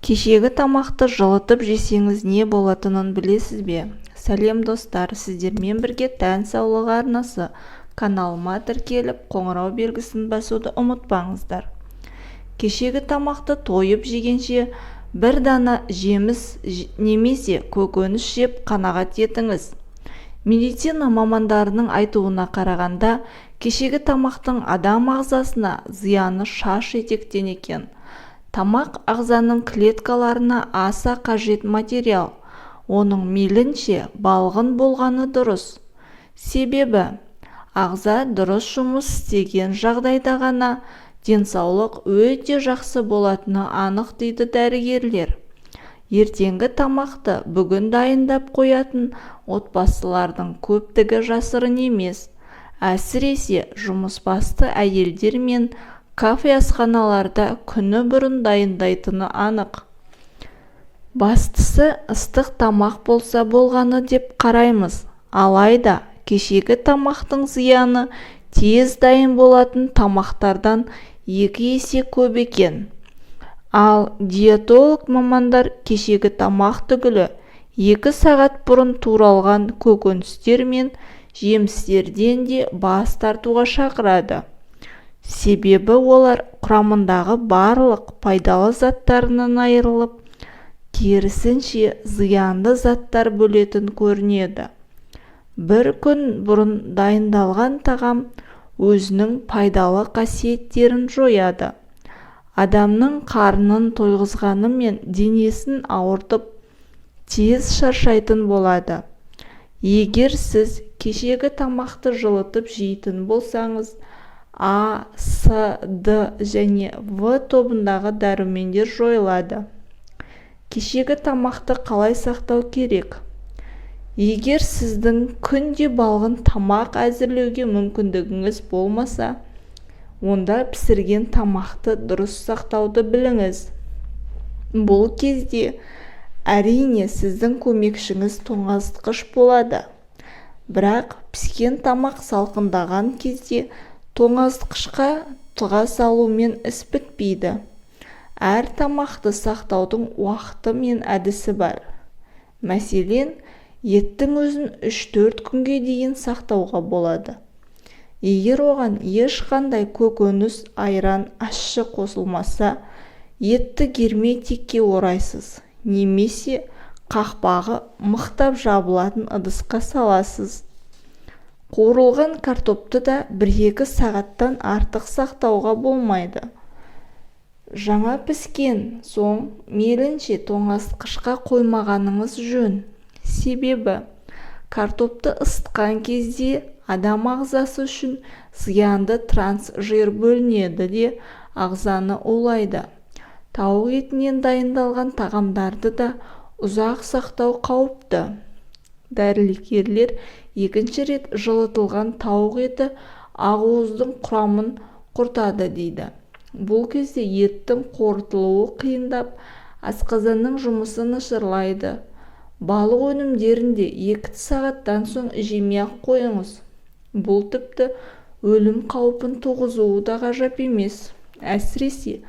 Кешегі тамақты жылытып жесеңіз не болатынын білесіз бе? Сәлем достар, сіздермен бірге тән саулығы арнасы каналыма тіркеліп, қоңырау белгісін басуды ұмытпаңыздар. Кешегі тамақты тойып жегенше бір дана жеміс немесе көкөніс жеп қанағат етіңіз. Медицина мамандарының айтуына қарағанда, кешегі тамақтың адам ағзасына зияны шаш етектен екен. Тамақ ағзаның клеткаларына аса қажет материал, оның мейлінше балғын болғаны дұрыс. Себебі, ағза дұрыс жұмыс істеген жағдайда ғана денсаулық өте жақсы болатыны анық дейді дәрігерлер. Ертеңгі тамақты бүгін дайындап қоятын отбасылардың көптігі жасырын емес. Әсіресе жұмысбасты әйелдер мен кафе-асханаларда күні бұрын дайындайтыны анық. Бастысы ыстық тамақ болса болғаны деп қараймыз. Алайда кешегі тамақтың зияны тез дайын болатын тамақтардан 2 есе көп екен. Ал диетолог мамандар кешегі тамақ түгілі 2 сағат бұрын туралған көкөністер мен жемістерден де бас тартуға шақырады. Себебі олар құрамындағы барлық пайдалы заттарынан айырылып, керісінше зиянды заттар бөлетін көрінеді. Бір күн бұрын дайындалған тағам өзінің пайдалы қасиеттерін жояды. Адамның қарнын тойғызғаны мен денесін ауыртып, тез шаршайтын болады. Егер сіз кешегі тамақты жылытып жейтін болсаңыз, А, С, Д және В тобындағы дәрумендер жойылады. Кешегі тамақты қалай сақтау керек? Егер сіздің күнде балғын тамақ әзірлеуге мүмкіндігіңіз болмаса, онда пісірген тамақты дұрыс сақтауды біліңіз. Бұл кезде әрине сіздің көмекшіңіз тоңазытқыш болады. Бірақ піскен тамақ салқындаған кезде тоңазытқышқа тыға салумен іс бітпейді. Әр тамақты сақтаудың уақыты мен әдісі бар. Мәселен, еттің өзін 3-4 күнге дейін сақтауға болады. Егер оған ешқандай көкөніс, айран, ащы қосылмаса, етті герметикке орайсыз, немесе қақпағы мықтап жабылатын ыдысқа саласыз. Қуырылған картопты да 1-2 сағаттан артық сақтауға болмайды. Жаңа піскен соң мейлінше тоңазытқышқа қоймағаныңыз жөн. Себебі, картопты ысытқан кезде адам ағзасы үшін зиянды трансжир бөлінеді де ағзаны улайды. Тауық етінен дайындалған тағамдарды да ұзақ сақтау қауіпті. Дәрігерлер 2 рет жылытылған тауық еті ақуыздың құрамын құртады дейді. Бұл кезде еттің қорытылуы қиындап, асқазанның жұмысы нашарлайды. Балық өнімдерінде 2 сағаттан соң жемей-ақ қойыңыз. Бұл тіпті өлім қаупін туғызуы да ғажап емес. Әсіресе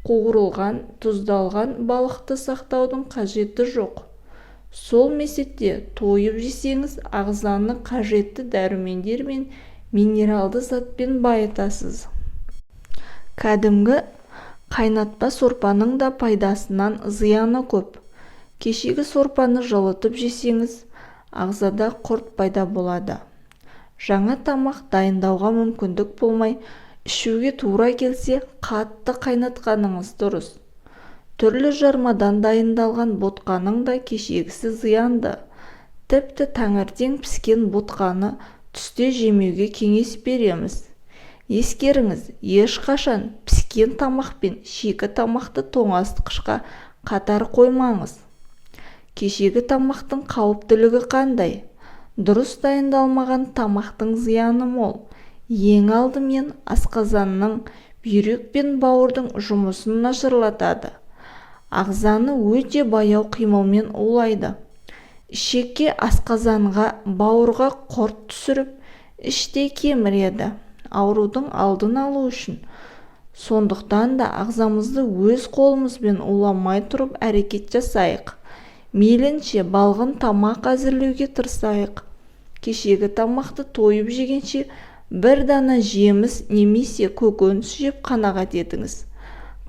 қуырылған, тұздалған балықты сақтаудың қажеті жоқ. Сол мезетте тойып жесеңіз, ағзаны қажетті дәрумендер мен минералды затпен байытасыз. Кәдімгі қайнатпа сорпаның да пайдасынан зияны көп. Кешегі сорпаны жылытып жесеңіз, ағзада құрт пайда болады. Жаңа тамақ дайындауға мүмкіндік болмай, ішуге тура келсе, қатты қайнатқаныңыз дұрыс. Түрлі жармадан дайындалған ботқаның да кешегісі зиянды. Тіпті таңертең піскен ботқаны түсте жемеуге кеңес береміз. Ескеріңіз, ешқашан піскен тамақ пен шикі тамақты тоңазытқышқа қатар қоймаңыз. Кешегі тамақтың қауіптілігі қандай? Дұрыс дайындалмаған тамақтың зияны мол. Ең алдымен асқазанның, бүйрек пен бауырдың жұмысын нашарлатады. Ағзаны өте баяу қимылмен улайды. Ішекке, асқазанға, бауырға құрт түсіріп, іште кеміреді. Аурудың алдын алу үшін Сондықтан да ағзамызды өз қолымызбен уламай тұрып әрекет жасайық. Мейлінше балғын тамақ әзірлеуге тырысайық. Кешегі тамақты тойып жегенше бір дана жеміс немесе көкөніс жеп қанағат етіңіз.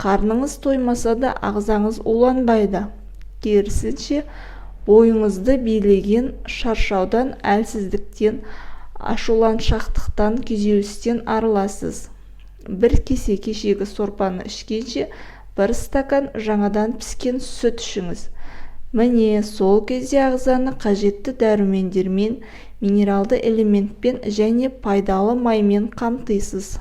Қарныңыз тоймаса да ағзаңыз уланбайды. Керісінше бойыңызды билеген шаршаудан, әлсіздіктен, ашуланшақтықтан, күйзелістен арыласыз. Бір кесе кешегі сорпаны ішкенше бір стакан жаңадан піскен сүт ішіңіз. Міне сол кезде ағзаны қажетті дәрумендермен, минералды элементпен және пайдалы маймен қамтисыз.